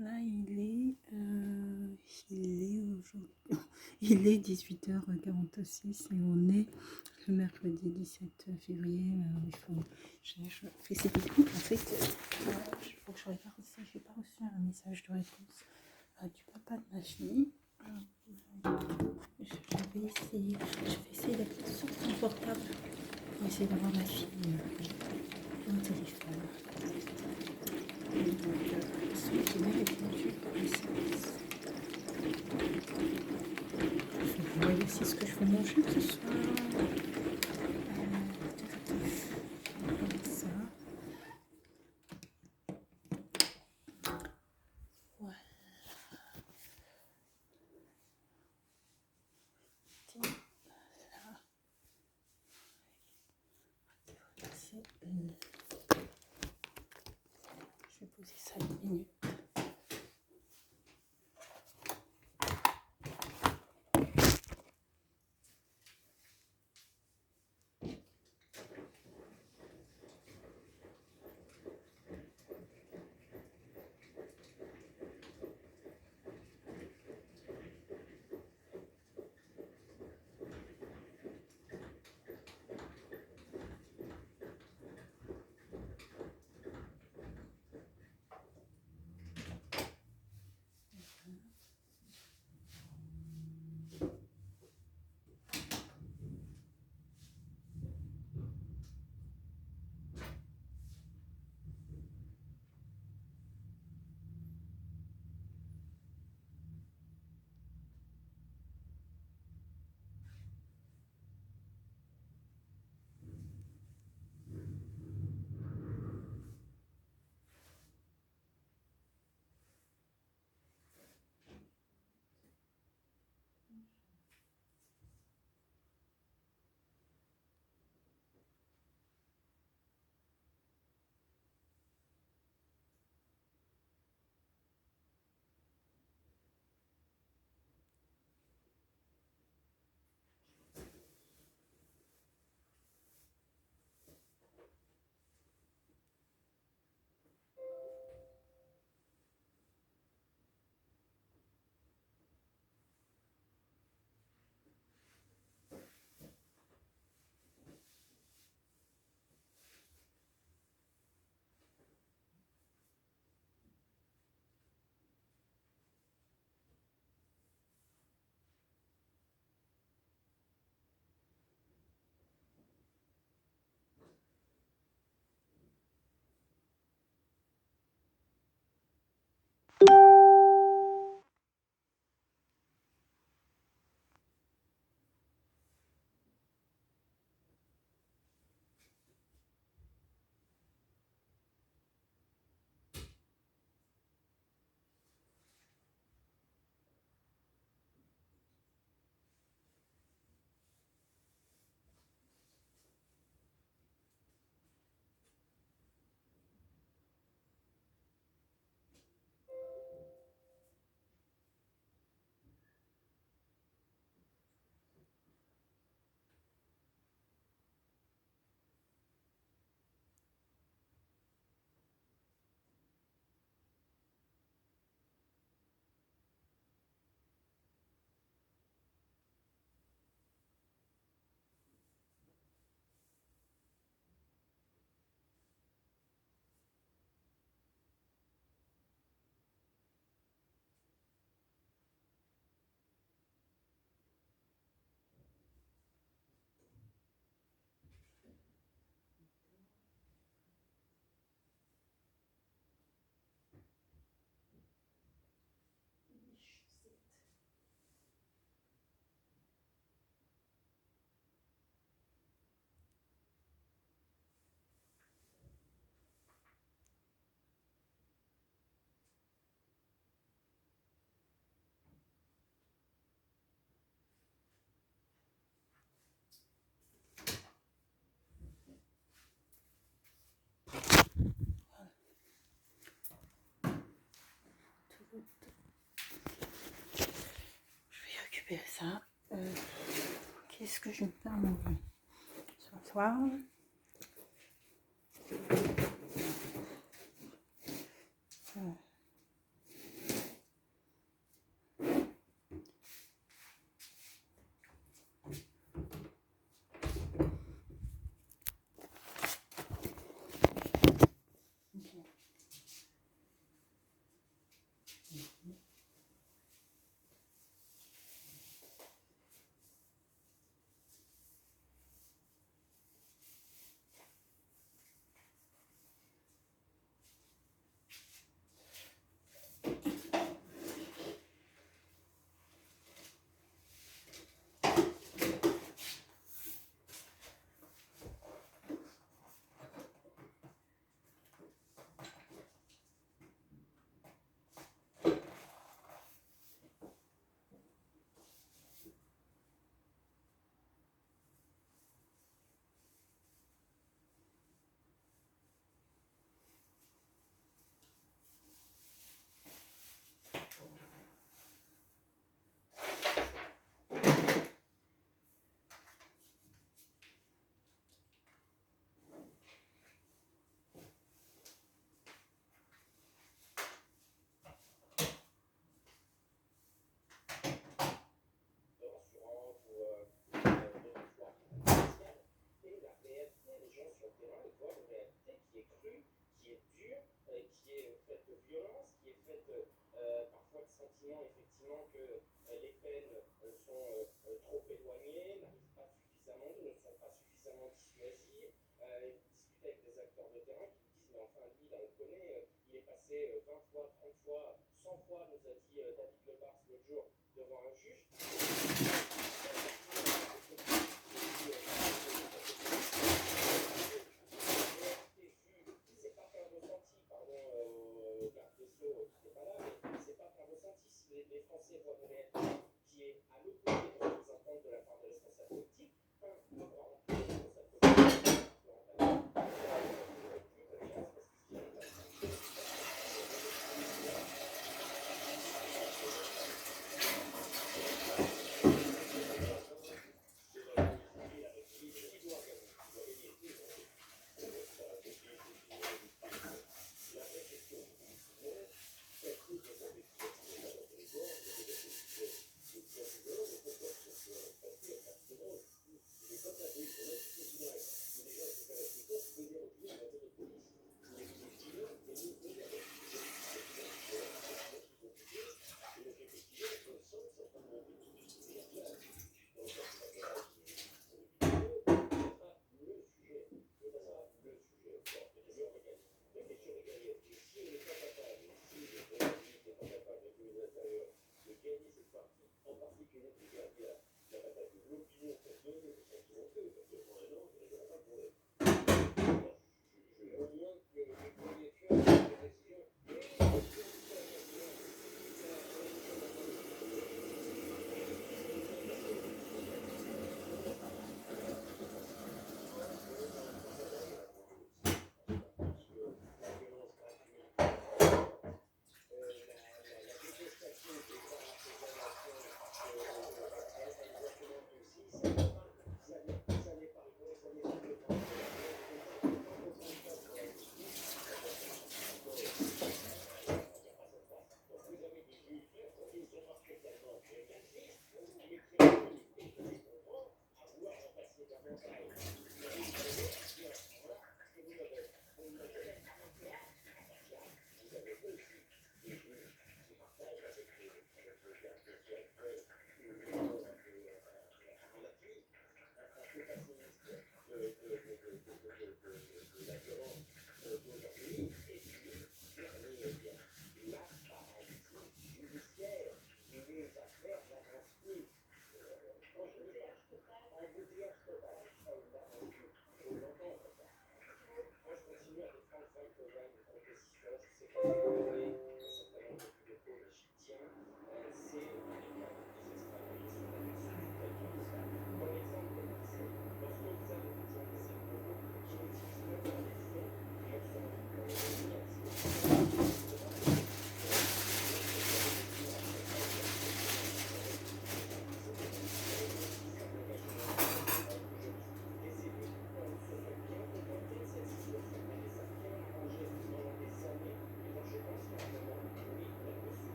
Là, il est 18h46 et on est le mercredi 17 février. Je fais cette vidéo. En fait, il faut que je regarde si j'ai pas reçu un message de réponse du papa de ma fille. Je vais essayer d'être sur son portable pour essayer d'avoir ma fille au téléphone. Donc, il m'a répondu par SMS. Je vais voir aussi ce que je veux manger ce soir. Ça. Voilà. Tiens, là. Je vais poser ça 1 minute. Je vais récupérer ça. Qu'est-ce que je vais faire manger ce soir?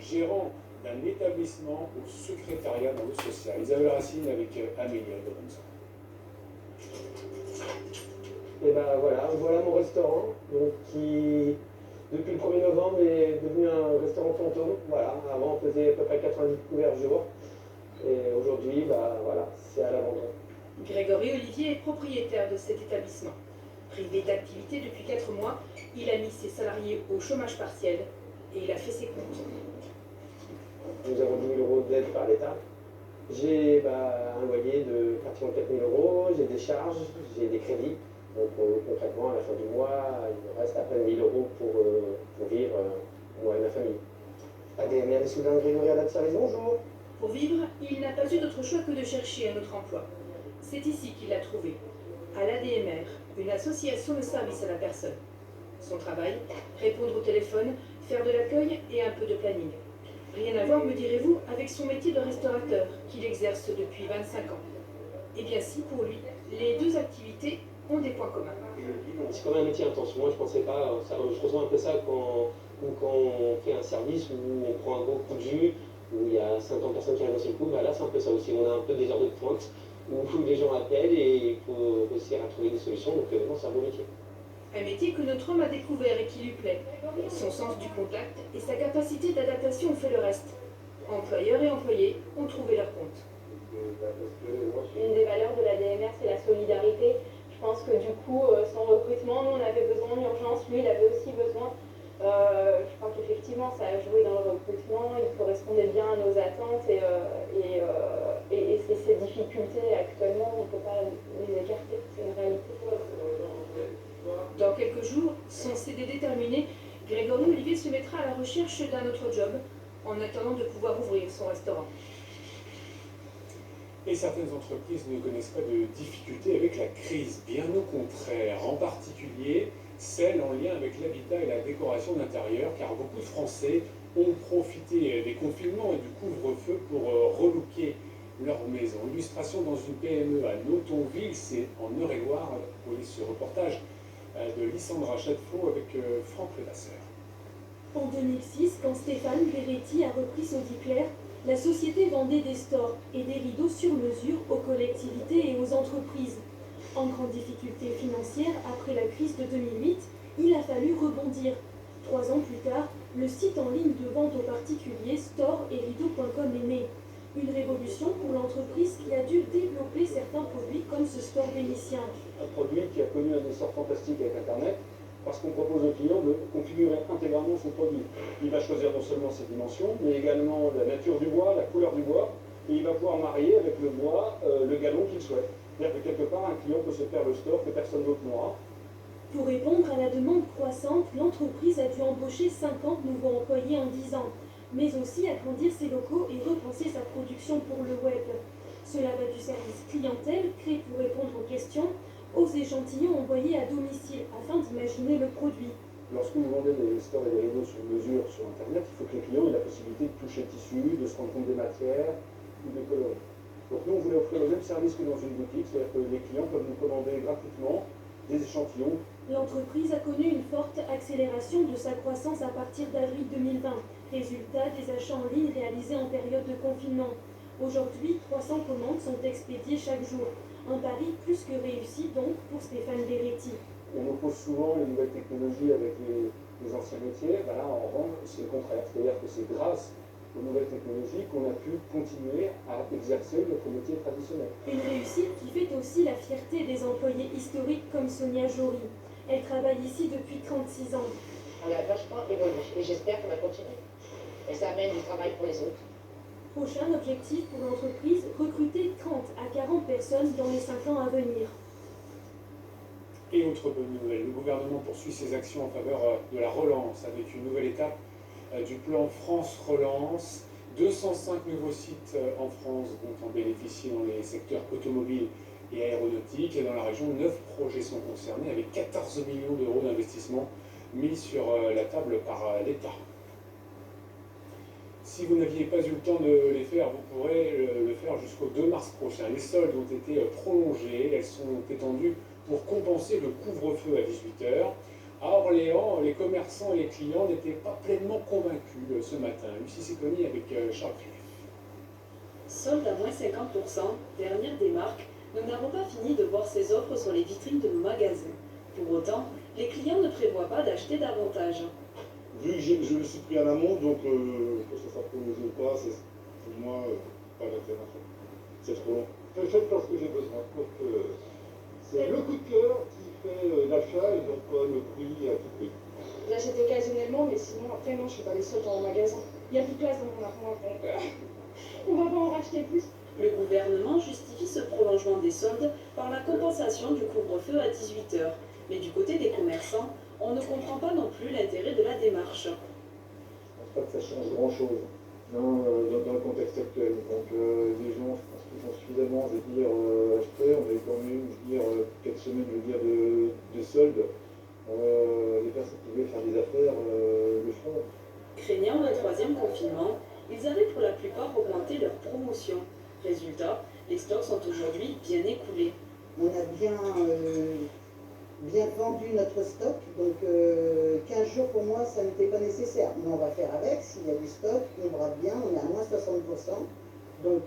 gérant d'un établissement au secrétariat dans le social. Isabelle Racine avec Amélie Algonza. Et ben voilà mon restaurant, donc qui depuis le 1er novembre est devenu un restaurant fantôme. Voilà, avant on faisait à peu près 90 couverts jour, et aujourd'hui voilà, c'est à l'abandon. Grégory Olivier est propriétaire de cet établissement. Privé d'activité depuis 4 mois, il a mis ses salariés au chômage partiel et il a fait ses comptes. Nous avons 10 000 euros d'aide par l'État. J'ai un loyer de pratiquement 4 000 euros, j'ai des charges, j'ai des crédits. Donc concrètement, à la fin du mois, il me reste à peine 1 000 euros pour vivre, moi et ma famille. ADMR des Soudains, Grégory à la service, bonjour. Pour vivre, il n'a pas eu d'autre choix que de chercher un autre emploi. C'est ici qu'il l'a trouvé, à l'ADMR, une association de service à la personne. Son travail, répondre au téléphone, faire de l'accueil et un peu de planning. Rien à voir, me direz-vous, avec son métier de restaurateur, qu'il exerce depuis 25 ans. Eh bien si, pour lui, les deux activités ont des points communs. C'est quand même un métier intense. Moi, je pensais pas, je ressens un peu ça quand on fait un service où on prend un gros coup de jus, où il y a 50 personnes qui arrivent dans ce coup. Là, c'est un peu ça aussi. On a un peu des heures de pointe où les gens appellent et il faut réussir à trouver des solutions. Donc, non, c'est un beau métier. Un métier que notre homme a découvert et qui lui plaît. Son sens du contact et sa capacité d'adaptation ont fait le reste. Employeurs et employés ont trouvé leur compte. Une des valeurs de la DMR, c'est la solidarité. Je pense que du coup, son recrutement, nous on avait besoin d'urgence, lui il avait aussi besoin. Je crois qu'effectivement ça a joué dans le recrutement, il correspondait bien à nos attentes et ces difficultés actuellement, on ne peut pas les écarter, c'est une réalité. Dans quelques jours, son CDD terminé, Grégory Olivier se mettra à la recherche d'un autre job en attendant de pouvoir ouvrir son restaurant. Et certaines entreprises ne connaissent pas de difficultés avec la crise, bien au contraire, en particulier celles en lien avec l'habitat et la décoration d'intérieur, car beaucoup de Français ont profité des confinements et du couvre-feu pour relooker leur maison. Illustration dans une PME à Notonville, c'est en Eure-et-Loire, pour ce reportage de Lysandra Chadefaux avec Franck Levasseur. En 2006, quand Stéphane Beretti a repris Sodiclair, la société vendait des stores et des rideaux sur mesure aux collectivités et aux entreprises. En grande difficulté financière après la crise de 2008, il a fallu rebondir. 3 ans plus tard, le site en ligne de vente aux particuliers store et rideaux.com est né. Une révolution pour l'entreprise qui a dû développer certains produits comme ce store vénitien. Un produit qui a connu un essor fantastique avec Internet, parce qu'on propose au client de configurer intégralement son produit. Il va choisir non seulement ses dimensions, mais également la nature du bois, la couleur du bois, et il va pouvoir marier avec le bois le galon qu'il souhaite. C'est-à-dire que quelque part, un client peut se faire le store que personne d'autre n'aura. Pour répondre à la demande croissante, l'entreprise a dû embaucher 50 nouveaux employés en 10 ans, mais aussi agrandir ses locaux et repenser sa production pour le web. Cela va du service clientèle, créé pour répondre aux questions, aux échantillons envoyés à domicile afin d'imaginer le produit. Lorsque vous vendez des stores et des rideaux sur mesure sur Internet, il faut que les clients aient la possibilité de toucher le tissu, de se rendre compte des matières ou des coloris. Donc nous, on voulait offrir le même service que dans une boutique, c'est-à-dire que les clients peuvent nous commander gratuitement des échantillons. L'entreprise a connu une forte accélération de sa croissance à partir d'avril 2020, résultat des achats en ligne réalisés en période de confinement. Aujourd'hui, 300 commandes sont expédiées chaque jour. Un pari plus que réussi donc pour Stéphane Beretti. On oppose souvent les nouvelles technologies avec les anciens métiers. Ben là, en revanche, c'est le contraire. C'est-à-dire que c'est grâce aux nouvelles technologies qu'on a pu continuer à exercer notre métier traditionnel. Une réussite qui fait aussi la fierté des employés historiques comme Sonia Jory. Elle travaille ici depuis 36 ans. On a vachement évolué et j'espère qu'on va continuer. Et ça amène du travail pour les autres. Prochain objectif pour l'entreprise, recruter 30 à 40 personnes dans les 5 ans à venir. Et autre bonne nouvelle, le gouvernement poursuit ses actions en faveur de la relance avec une nouvelle étape du plan France Relance. 205 nouveaux sites en France vont en bénéficier dans les secteurs automobiles et aéronautiques. Et dans la région, 9 projets sont concernés avec 14 millions d'euros d'investissement mis sur la table par l'État. Si vous n'aviez pas eu le temps de les faire, vous pourrez le faire jusqu'au 2 mars prochain. Les soldes ont été prolongées, elles sont étendues pour compenser le couvre-feu à 18 h. À Orléans, les commerçants et les clients n'étaient pas pleinement convaincus ce matin. Lucie Séconi avec Charles Crief. Solde à moins 50%, dernière des marques, nous n'avons pas fini de voir ces offres sur les vitrines de nos magasins. Pour autant, les clients ne prévoient pas d'acheter davantage. Vu que je me suis pris à l'amont, donc que ce soit prolongé ou pas, c'est pour moi pas d'intérêt. C'est trop long. Je fais parce que j'ai besoin. Donc, c'est le coup de cœur qui fait l'achat et non pas le prix à tout prix. J'achète occasionnellement, mais sinon, après, non, je fais pas les soldes en magasin. Il n'y a plus de place dans mon armoire, donc on va pas en racheter plus. Le gouvernement justifie ce prolongement des soldes par la compensation du couvre-feu à 18h. Mais du côté des commerçants, on ne comprend pas non plus l'intérêt de la démarche. Je pense pas que ça change grand-chose dans le contexte actuel. Donc les gens, je pense qu'ils ont suffisamment, je veux dire, acheté. On a eu quand même, je veux dire, quelques semaines, je veux dire, de soldes. Les personnes qui veulent faire des affaires le font. Craignant le troisième confinement, ils avaient pour la plupart augmenté leur promotion. Résultat, les stocks sont aujourd'hui bien écoulés. On a bien vendu notre stock, donc 15 jours pour moi ça n'était pas nécessaire. Mais on va faire avec, s'il y a du stock, on brave bien, on est à moins 60%, donc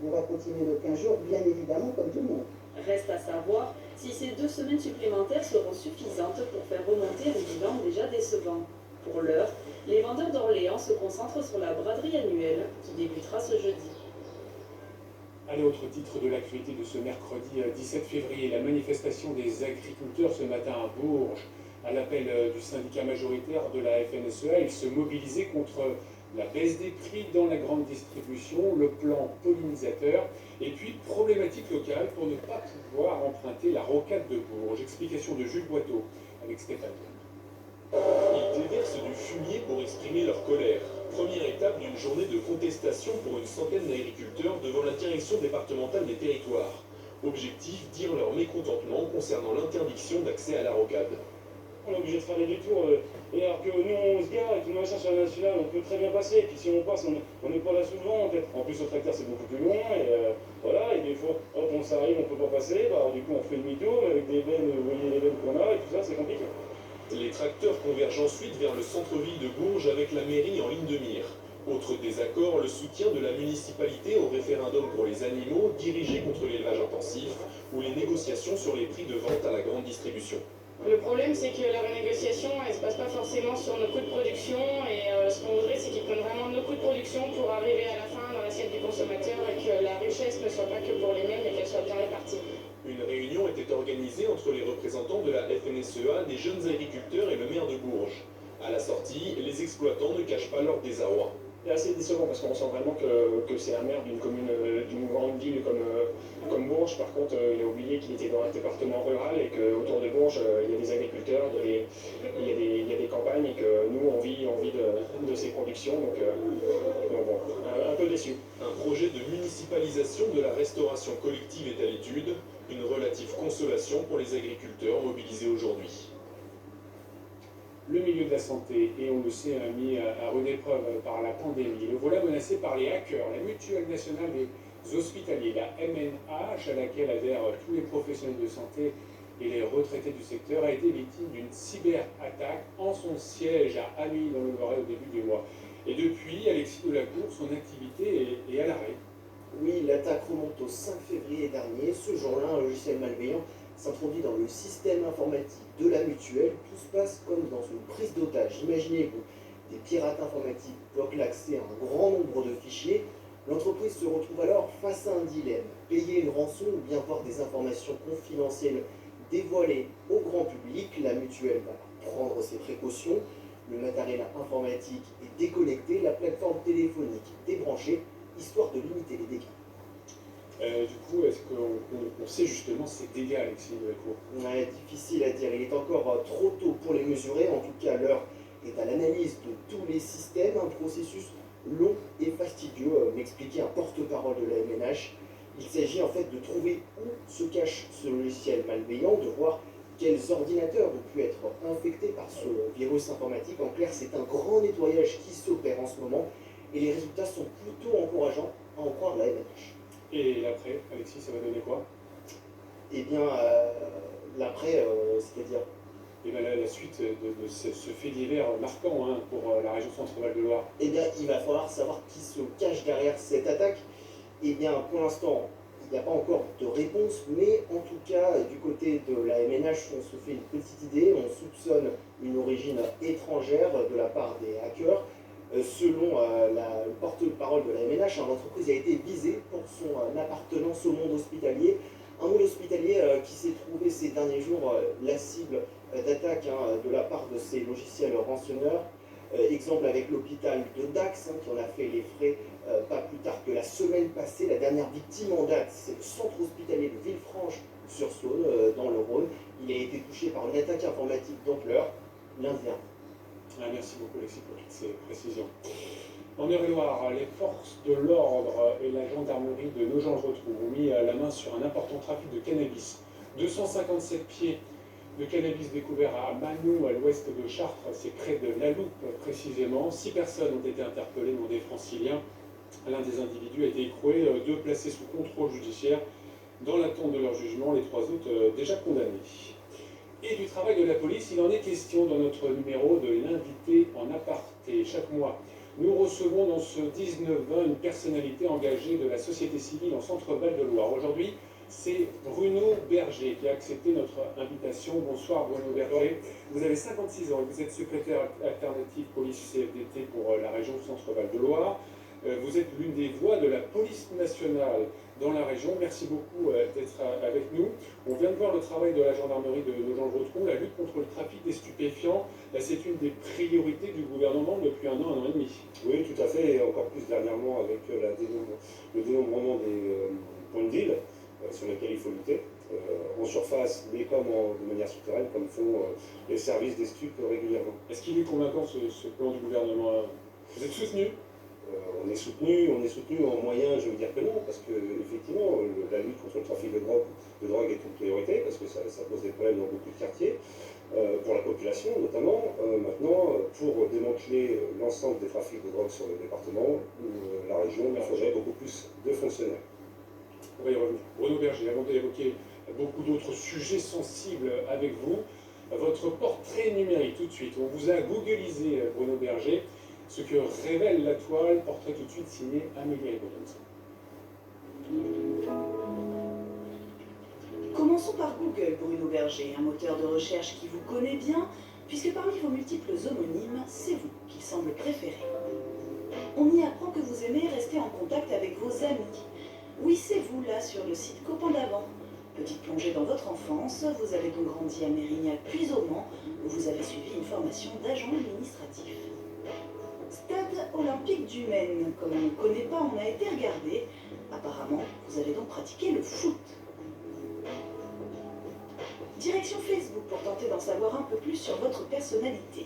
on va continuer nos 15 jours, bien évidemment, comme tout le monde. Reste à savoir si ces 2 semaines supplémentaires seront suffisantes pour faire remonter un bilan déjà décevant. Pour l'heure, les vendeurs d'Orléans se concentrent sur la braderie annuelle qui débutera ce jeudi. Allez, autre titre de l'actualité de ce mercredi 17 février, la manifestation des agriculteurs ce matin à Bourges. À l'appel du syndicat majoritaire de la FNSEA, ils se mobilisaient contre la baisse des prix dans la grande distribution, le plan pollinisateur, et puis problématique locale pour ne pas pouvoir emprunter la rocade de Bourges. Explication de Jules Boiteau avec Stéphane. Ils déversent du fumier pour exprimer leur colère. Première étape d'une journée de contestation pour une centaine d'agriculteurs devant la direction départementale des territoires. Objectif, dire leur mécontentement concernant l'interdiction d'accès à la rocade. On est obligé de faire des détours, et alors que nous on se gare et tout machin sur la nationale, on peut très bien passer, et puis si on passe, on n'est pas là souvent en fait. En plus au tracteur c'est beaucoup plus loin, et voilà, et des fois, hop, on s'arrive, on peut pas passer, bah, alors, du coup on fait demi-tour, avec des bennes, vous voyez les bennes qu'on a, et tout ça, c'est compliqué. Les tracteurs convergent ensuite vers le centre-ville de Bourges avec la mairie en ligne de mire. Autre désaccord, le soutien de la municipalité au référendum pour les animaux dirigé contre l'élevage intensif ou les négociations sur les prix de vente à la grande distribution. Le problème, c'est que la renégociation, elle ne se passe pas forcément sur nos coûts de production, et ce qu'on voudrait, c'est qu'ils prennent vraiment nos coûts de production pour arriver à la fin dans l'assiette du consommateur et que la richesse ne soit pas que pour les mêmes, mais qu'elle soit bien répartie. Une réunion était organisée entre les représentants de la FNSEA, des jeunes agriculteurs et le maire de Bourges. À la sortie, les exploitants ne cachent pas leur désarroi. C'est assez décevant parce qu'on sent vraiment que c'est un maire d'une commune, d'une grande ville comme Bourges. Par contre, il a oublié qu'il était dans un département rural et qu'autour de Bourges, il y a des agriculteurs, il y a des campagnes et que nous, on vit de ces productions. Donc bon, un peu déçu. Un projet de municipalisation de la restauration collective est à l'étude. Une relative consolation pour les agriculteurs mobilisés aujourd'hui. Le milieu de la santé, et on le sait, mis à rude épreuve par la pandémie. Le voilà menacé par les hackers. La Mutuelle nationale des hospitaliers, la MNH, à laquelle adhèrent tous les professionnels de santé et les retraités du secteur, a été victime d'une cyberattaque en son siège à Amy, dans le Loiret, au début du mois. Et depuis, Alexis Delacour, son activité est à l'arrêt. Oui, l'attaque remonte au 5 février dernier. Ce jour-là, un logiciel malveillant s'introduit dans le système informatique de la mutuelle. Tout se passe comme dans une prise d'otage. Imaginez-vous, des pirates informatiques bloquent l'accès à un grand nombre de fichiers. L'entreprise se retrouve alors face à un dilemme. Payer une rançon ou bien voir des informations confidentielles dévoilées au grand public. La mutuelle va prendre ses précautions. Le matériel informatique est déconnecté, la plateforme téléphonique débranchée, histoire de limiter les dégâts. Du coup, est-ce qu'on sait justement ces dégâts, Alexis Delacour? Ouais, difficile à dire. Il est encore trop tôt pour les mesurer. En tout cas, l'heure est à l'analyse de tous les systèmes. Un processus long et fastidieux, m'expliquait un porte-parole de la MNH. Il s'agit en fait de trouver où se cache ce logiciel malveillant, de voir quels ordinateurs ont pu être infectés par ce virus informatique. En clair, c'est un grand nettoyage qui s'opère en ce moment et les résultats sont plutôt encourageants, à en croire la MNH. Et l'après, Alexis, ça va donner quoi? Eh bien, l'après, c'est-à-dire la suite de ce fait divers marquant pour la région Centre-Val de Loire? Eh bien, il va falloir savoir qui se cache derrière cette attaque. Eh bien, pour l'instant, il n'y a pas encore de réponse, mais en tout cas, du côté de la MNH, on se fait une petite idée, on soupçonne une origine étrangère de la part des hackers. Selon le porte-parole de la MNH, l'entreprise a été visée pour son appartenance au monde hospitalier. Un monde hospitalier qui s'est trouvé ces derniers jours la cible d'attaque de la part de ces logiciels rançonneurs. Exemple avec l'hôpital de Dax, qui en a fait les frais pas plus tard que la semaine passée. La dernière victime en date, c'est le centre hospitalier de Villefranche-sur-Saône, dans le Rhône. Il a été touché par une attaque informatique d'ampleur lundi dernier. Merci beaucoup Alexis pour toutes ces précisions. En Eure-et-Loire, les forces de l'ordre et la gendarmerie de Nogent-le-Rotrou ont mis la main sur un important trafic de cannabis. 257 pieds de cannabis découvert à Manou, à l'ouest de Chartres, c'est près de La Loupe précisément. 6 personnes ont été interpellées dans des franciliens. L'un des individus a été écroué, 2 placés sous contrôle judiciaire. Dans l'attente de leur jugement, les 3 autres déjà condamnés. Et du travail de la police, il en est question dans notre numéro de l'invité en aparté. Chaque mois, nous recevons dans ce 19-20 une personnalité engagée de la société civile en Centre-Val de Loire. Aujourd'hui, c'est Bruno Berger qui a accepté notre invitation. Bonsoir Bruno Berger. Vous avez 56 ans et vous êtes secrétaire alternatif police CFDT pour la région Centre-Val de Loire. Vous êtes l'une des voix de la police nationale dans la région. Merci beaucoup d'être avec nous. On vient de voir le travail de la gendarmerie de Nogent-le-Rotrou, la lutte contre le trafic des stupéfiants. C'est une des priorités du gouvernement depuis un an et demi. Oui, tout à fait, et encore plus dernièrement avec le dénombrement des points de deal sur lesquels il faut lutter, en surface, mais comme de manière souterraine, comme font les services des stupes régulièrement. Est-ce qu'il est convaincant ce plan du gouvernement? Vous êtes soutenu? On est soutenu en moyens, je veux dire que non, parce que effectivement, la lutte contre le trafic de drogue est une priorité, parce que ça pose des problèmes dans beaucoup de quartiers, pour la population notamment. Maintenant, pour démanteler l'ensemble des trafics de drogue sur le département, la région, il faudrait beaucoup plus de fonctionnaires. On va y revenir. Bruno Berger, avant d'évoquer beaucoup d'autres sujets sensibles avec vous, votre portrait numérique tout de suite. On vous a googlisé, Bruno Berger, ce que révèle la toile, portrait tout de suite signé Amélie Robinson. Commençons par Google, Bruno Berger, un moteur de recherche qui vous connaît bien, puisque parmi vos multiples homonymes, c'est vous qu'il semble préférer. On y apprend que vous aimez rester en contact avec vos amis. Oui, c'est vous, là, sur le site Copains d'avant. Petite plongée dans votre enfance, vous avez donc grandi à Mérignac puis au Mans, où vous avez suivi une formation d'agent administratif. Stade olympique du Maine, comme on ne connaît pas, on a été regardé. Apparemment, vous avez donc pratiqué le foot. Direction Facebook pour tenter d'en savoir un peu plus sur votre personnalité.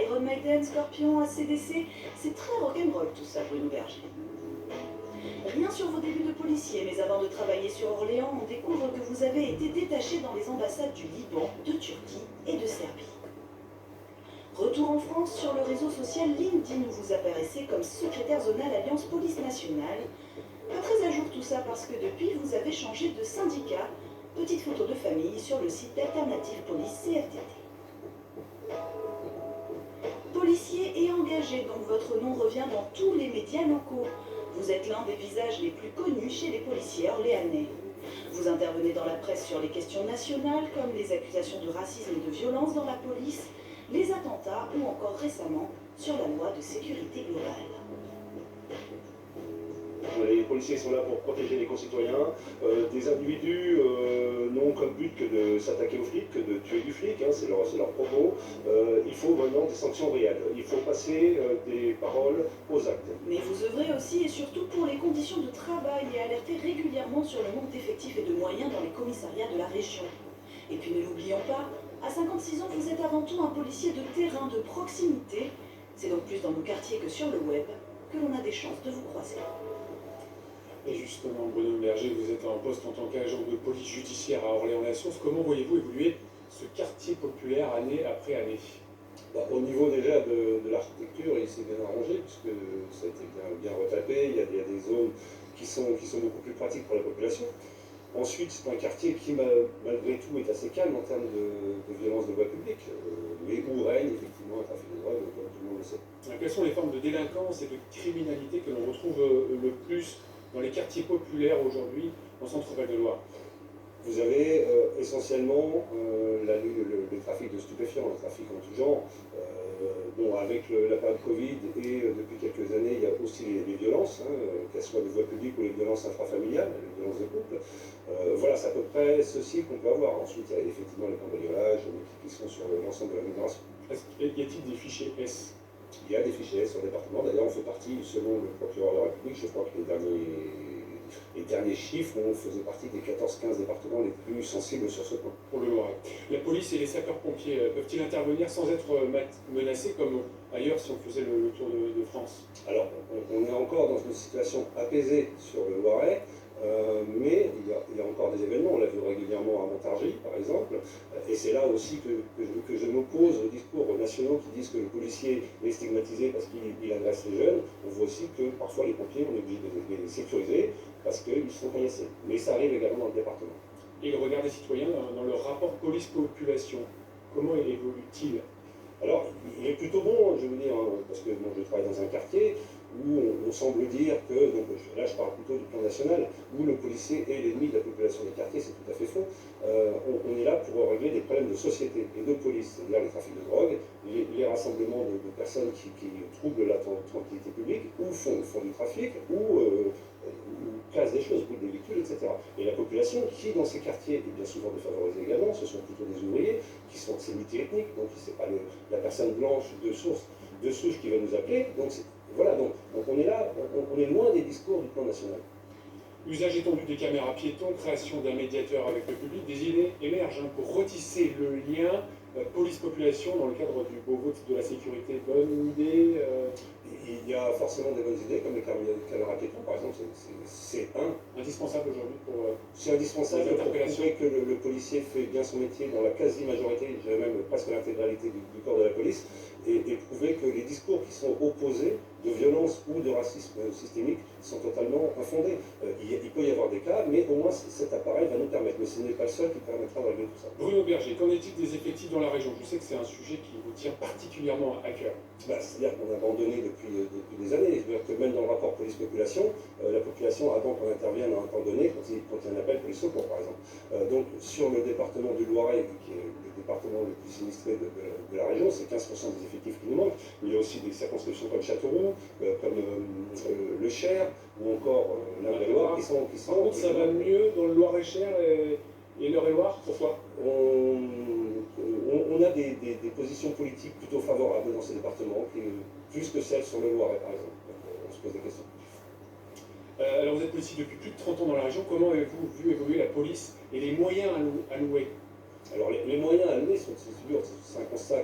Iron Maiden, Scorpion, ACDC, c'est très rock'n'roll tout ça, Bruno Berger. Rien sur vos débuts de policier, mais avant de travailler sur Orléans, on découvre que vous avez été détaché dans les ambassades du Liban, de Turquie et de Serbie. Retour en France, sur le réseau social LinkedIn, où vous apparaissez comme secrétaire zonal Alliance Police Nationale. Pas très à jour tout ça parce que depuis, vous avez changé de syndicat. Petite photo de famille sur le site d'Alternative Police CFDT. Policier et engagé, donc votre nom revient dans tous les médias locaux. Vous êtes l'un des visages les plus connus chez les policiers orléanais. Vous intervenez dans la presse sur les questions nationales, comme les accusations de racisme et de violence dans la police, les attentats ou encore récemment sur la loi de sécurité globale. Les policiers sont là pour protéger les concitoyens. Des individus n'ont comme but que de s'attaquer aux flics, que de tuer du flic, c'est leur propos. Il faut maintenant des sanctions réelles. Il faut passer des paroles aux actes. Mais vous œuvrez aussi et surtout pour les conditions de travail et alertez régulièrement sur le manque d'effectifs et de moyens dans les commissariats de la région. Et puis ne l'oublions pas, à 56 ans, vous êtes avant tout un policier de terrain, de proximité. C'est donc plus dans nos quartiers que sur le web que l'on a des chances de vous croiser. Et justement, Bruno Berger, vous êtes en poste en tant qu'agent de police judiciaire à Orléans-la-Science. Comment voyez-vous évoluer ce quartier populaire année après année? Au niveau déjà de l'architecture, il s'est bien arrangé, puisque ça a été bien retapé. Il y a des zones qui sont beaucoup plus pratiques pour la population. Ensuite, c'est un quartier qui, malgré tout, est assez calme en termes de violence de voie publique, mais où règne effectivement un trafic de drogue, comme tout le monde le sait. Quelles sont les formes de délinquance et de criminalité que l'on retrouve le plus dans les quartiers populaires aujourd'hui en Centre-Val de Loire? Vous avez essentiellement le trafic de stupéfiants, le trafic en tout genre. Bon, avec la période Covid et depuis quelques années, il y a aussi les violences, qu'elles soient de voie publique ou les violences intrafamiliales, les violences de couple. Voilà, c'est à peu près ceci qu'on peut avoir. Ensuite, il y a effectivement les cambriolages qui sont sur l'ensemble de la migration. Y a-t-il des fichiers S? Il y a des fichiers S sur le département. D'ailleurs, on fait partie, selon le procureur de la République, je crois que les derniers chiffres, on faisait partie des 14-15 départements les plus sensibles sur ce point. Pour le Loiret. La police et les sapeurs-pompiers peuvent-ils intervenir sans être menacés comme ailleurs si on faisait le tour de France? Alors, on est encore dans une situation apaisée sur le Loiret, mais il y a encore des événements. On l'a vu régulièrement à Montargis, par exemple, et c'est là aussi que je m'oppose aux discours nationaux qui disent que le policier est stigmatisé parce qu'il agresse les jeunes. On voit aussi que parfois les pompiers, on est obligé de les sécuriser parce qu'ils sont caillassés. Mais ça arrive également dans le département. Et le regard des citoyens dans le rapport police-population, comment évolue-t-il? Alors, il est plutôt bon, je veux dire, parce que moi je travaille dans un quartier où on semble dire que, donc là je parle plutôt du plan national, où le policier est l'ennemi de la population des quartiers, c'est tout à fait faux. On est là pour régler des problèmes de société et de police, c'est-à-dire les trafics de drogue, les rassemblements de personnes qui troublent la tranquillité publique, ou font du trafic, ou cassent des choses, brûlent des véhicules, etc. Et la population qui, dans ces quartiers, est bien souvent défavorisée également, ce sont plutôt des ouvriers, c'est multiethnique, donc c'est pas la personne blanche de souche qui va nous appeler. Donc voilà, donc on est là, on est loin des discours du plan national. Usage étendu des caméras piétons, création d'un médiateur avec le public, des idées émergent pour retisser le lien police-population dans le cadre du beau vote de la sécurité. Bonne idée Il y a forcément des bonnes idées, comme les caméras piétons, par exemple, c'est indispensable aujourd'hui pour c'est indispensable pour prouver que le policier fait bien son métier dans la quasi-majorité, je dirais même presque l'intégralité du corps de la police, et prouver que les discours qui sont opposés de violence ou de racisme systémique sont totalement infondés. Il peut y avoir des cas, mais au moins cet appareil va nous permettre, mais ce n'est pas le seul qui permettra de régler tout ça. Bruno Berger, qu'en est-il des effectifs dans la région? Je sais que c'est un sujet qui vous tient particulièrement à cœur. C'est-à-dire qu'on a abandonné depuis des années. C'est-à-dire que même dans le rapport police-population, la population attend qu'on intervienne à un temps donné quand il y a un appel police secours, par exemple. Donc sur le département du Loiret, qui est le département le plus sinistré de la région, c'est 15% des effectifs qui nous manquent. Il y a aussi des circonscriptions comme Châteauroux, comme le Cher, ou encore l'Indre-et-Loire, qui sont... Ça va mieux dans le Loir-et-Cher et l'Eure-et-Loire? Pourquoi? On a des positions politiques plutôt favorables dans ces départements, plus que celles sur le Loiret, par exemple. Donc, on se pose des questions. Alors vous êtes policier depuis plus de 30 ans dans la région. Comment avez-vous vu évoluer la police et les moyens alloués? Alors les moyens alloués sont c'est un constat